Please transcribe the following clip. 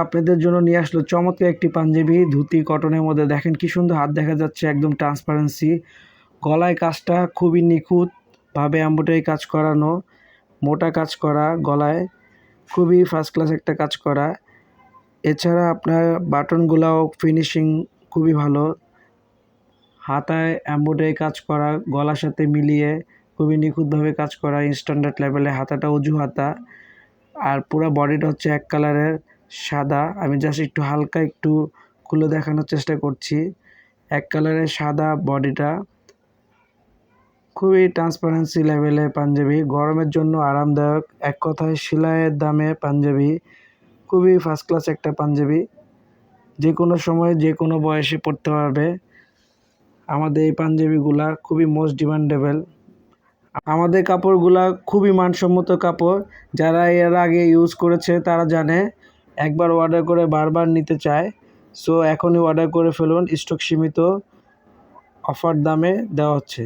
আপনাদের জন্য নিয়ে আসলো চমৎকার একটি পাঞ্জাবি ধুতি কটনের মধ্যে। দেখেন কি সুন্দর হাত দেখা যাচ্ছে, একদম ট্রান্সপারেন্সি। গলায় কাজটা খুবই নিখুঁতভাবে এমব্রয়ডারি কাজ করানো, মোটা কাজ করা, গলায় খুবই ফার্স্ট ক্লাস একটা কাজ করা। এছাড়া আপনার বাটনগুলাও ফিনিশিং খুবই ভালো, হাতায় এমব্রয়ডারি কাজ করা, গলার সাথে মিলিয়ে খুবই নিখুঁতভাবে কাজ করা, স্ট্যান্ডার্ড লেভেলে। হাতাটা অজু হাতা, আর পুরো বডিটা হচ্ছে এক কালারের সাদা। আমি জাস্ট একটু হালকা একটু খুলে দেখানোর চেষ্টা করছি। এক কালারের সাদা বডিটা, খুবই ট্রান্সপারেন্সি লেভেলের পাঞ্জাবি, গরমের জন্য আরামদায়ক। এক কথায় সেলাইয়ের দামে পাঞ্জাবি, খুবই ফার্স্ট ক্লাস একটা পাঞ্জাবি, যে কোনো সময় যে কোনো বয়সে পরতে পারবে। আমাদের এই পাঞ্জাবিগুলা খুবই মোস্ট ডিমান্ডেবল। আমাদের কাপড়গুলা খুবই মানসম্মত কাপড়। যারা এর আগে ইউজ করেছে তারা জানে, একবার অর্ডার করে বারবার নিতে চায়। সো এখনই অর্ডার করে ফেলুন, স্টক সীমিত, অফার দামে দেওয়া হচ্ছে।